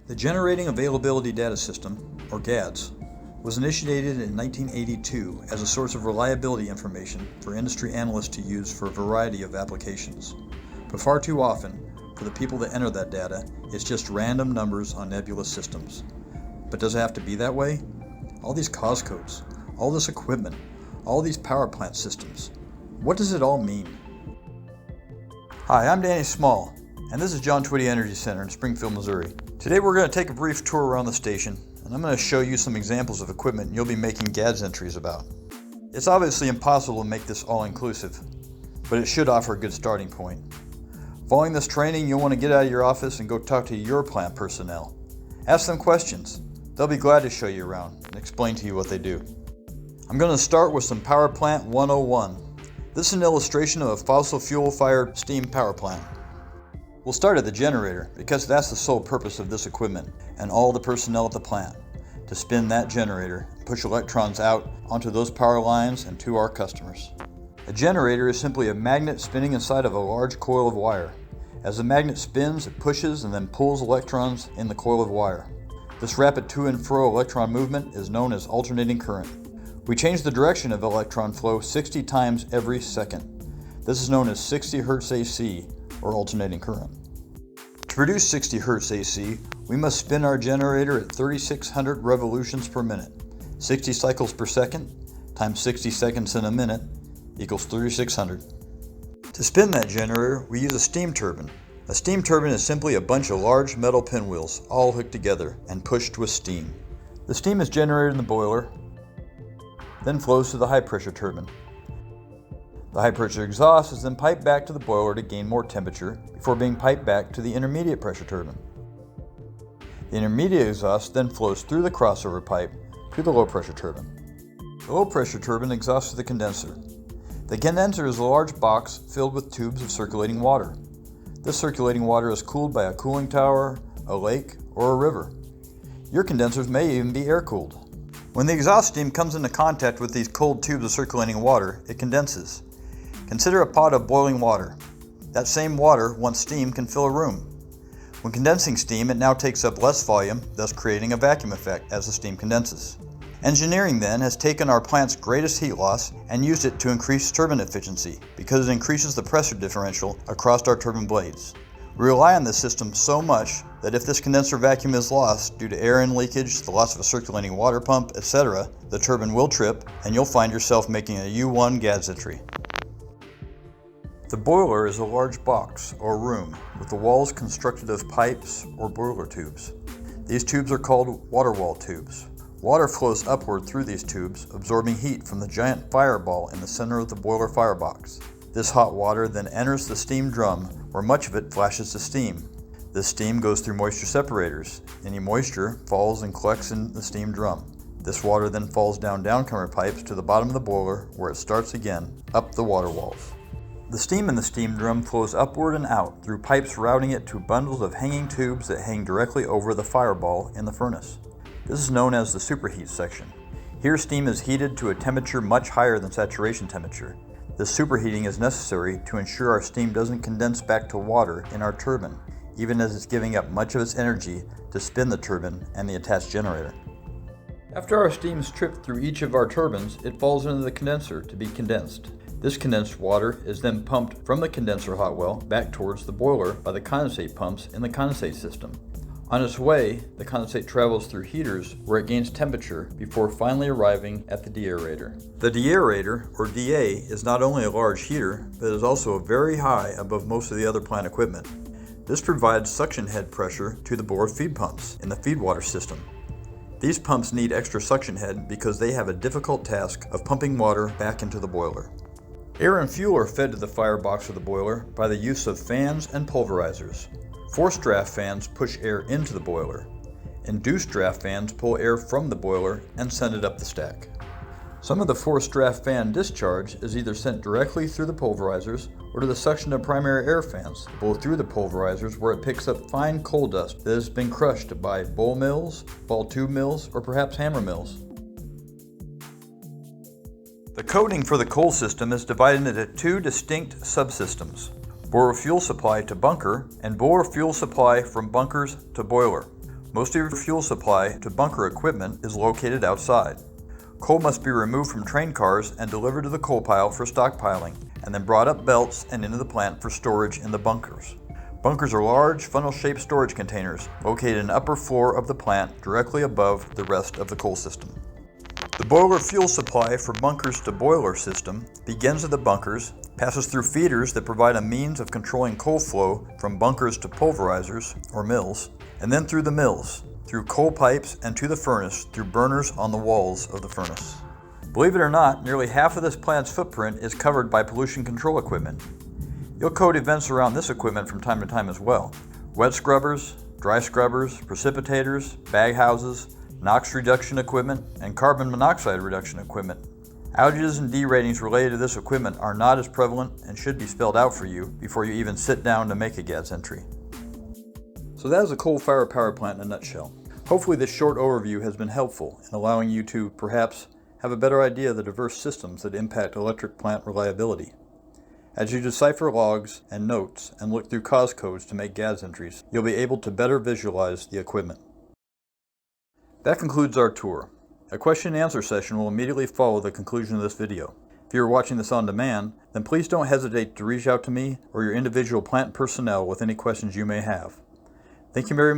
The Generating Availability Data System, or GADS, was initiated in 1982 as a source of reliability information for industry analysts to use for a variety of applications. But far too often, for the people that enter that data, it's just random numbers on nebulous systems. But does it have to be that way? All these cause codes, all this equipment, all these power plant systems, what does it all mean? Hi, I'm Danny Small, and this is John Twitty Energy Center in Springfield, Missouri. Today we're going to take a brief tour around the station, and I'm going to show you some examples of equipment you'll be making GADS entries about. It's obviously impossible to make this all-inclusive, but it should offer a good starting point. Following this training, you'll want to get out of your office and go talk to your plant personnel. Ask them questions. They'll be glad to show you around and explain to you what they do. I'm going to start with some Power Plant 101. This is an illustration of a fossil fuel-fired steam power plant. We'll start at the generator because that's the sole purpose of this equipment and all the personnel at the plant, to spin that generator and push electrons out onto those power lines and to our customers. A generator is simply a magnet spinning inside of a large coil of wire. As the magnet spins, it pushes and then pulls electrons in the coil of wire. This rapid to and fro electron movement is known as alternating current. We change the direction of electron flow 60 times every second. This is known as 60 Hz AC, or alternating current. To produce 60 Hz AC, we must spin our generator at 3,600 revolutions per minute. 60 cycles per second times 60 seconds in a minute equals 3,600. To spin that generator, we use a steam turbine. A steam turbine is simply a bunch of large metal pinwheels all hooked together and pushed with steam. The steam is generated in the boiler, then flows to the high pressure turbine. The high pressure exhaust is then piped back to the boiler to gain more temperature before being piped back to the intermediate pressure turbine. The intermediate exhaust then flows through the crossover pipe to the low pressure turbine. The low pressure turbine exhausts to the condenser. The condenser is a large box filled with tubes of circulating water. This circulating water is cooled by a cooling tower, a lake, or a river. Your condensers may even be air-cooled. When the exhaust steam comes into contact with these cold tubes of circulating water, it condenses. Consider a pot of boiling water. That same water, once steam, can fill a room. When condensing steam, it now takes up less volume, thus creating a vacuum effect as the steam condenses. Engineering then has taken our plant's greatest heat loss and used it to increase turbine efficiency because it increases the pressure differential across our turbine blades. We rely on this system so much that if this condenser vacuum is lost due to air in leakage, the loss of a circulating water pump, etc., the turbine will trip and you'll find yourself making a U1 GADS entry. The boiler is a large box or room with the walls constructed of pipes or boiler tubes. These tubes are called water wall tubes. Water flows upward through these tubes, absorbing heat from the giant fireball in the center of the boiler firebox. This hot water then enters the steam drum, where much of it flashes to steam. This steam goes through moisture separators. Any moisture falls and collects in the steam drum. This water then falls down downcomer pipes to the bottom of the boiler, where it starts again, up the water walls. The steam in the steam drum flows upward and out through pipes routing it to bundles of hanging tubes that hang directly over the fireball in the furnace. This is known as the superheat section. Here steam is heated to a temperature much higher than saturation temperature. This superheating is necessary to ensure our steam doesn't condense back to water in our turbine, even as it's giving up much of its energy to spin the turbine and the attached generator. After our steam is tripped through each of our turbines, it falls into the condenser to be condensed. This condensed water is then pumped from the condenser hot well back towards the boiler by the condensate pumps in the condensate system. On its way, the condensate travels through heaters where it gains temperature before finally arriving at the deaerator. The deaerator, or DA, is not only a large heater, but is also very high above most of the other plant equipment. This provides suction head pressure to the bore feed pumps in the feed water system. These pumps need extra suction head because they have a difficult task of pumping water back into the boiler. Air and fuel are fed to the firebox of the boiler by the use of fans and pulverizers. Forced draft fans push air into the boiler. Induced draft fans pull air from the boiler and send it up the stack. Some of the forced draft fan discharge is either sent directly through the pulverizers or to the suction of primary air fans, both through the pulverizers where it picks up fine coal dust that has been crushed by bowl mills, ball tube mills, or perhaps hammer mills. The coding for the coal system is divided into two distinct subsystems: boiler fuel supply to bunker and boiler fuel supply from bunkers to boiler. Most of your fuel supply to bunker equipment is located outside. Coal must be removed from train cars and delivered to the coal pile for stockpiling, and then brought up belts and into the plant for storage in the bunkers. Bunkers are large, funnel-shaped storage containers located in the upper floor of the plant directly above the rest of the coal system. The boiler fuel supply for bunkers to boiler system begins at the bunkers, passes through feeders that provide a means of controlling coal flow from bunkers to pulverizers, or mills, and then through the mills, through coal pipes and to the furnace through burners on the walls of the furnace. Believe it or not, nearly half of this plant's footprint is covered by pollution control equipment. You'll code events around this equipment from time to time as well. Wet scrubbers, dry scrubbers, precipitators, bag houses, NOx reduction equipment, and carbon monoxide reduction equipment. Outages and deratings related to this equipment are not as prevalent and should be spelled out for you before you even sit down to make a GADS entry. So that is a coal-fired power plant in a nutshell. Hopefully this short overview has been helpful in allowing you to perhaps have a better idea of the diverse systems that impact electric plant reliability. As you decipher logs and notes and look through cause codes to make GADS entries, you'll be able to better visualize the equipment. That concludes our tour. A question and answer session will immediately follow the conclusion of this video. If you are watching this on demand, then please don't hesitate to reach out to me or your individual plant personnel with any questions you may have. Thank you very much.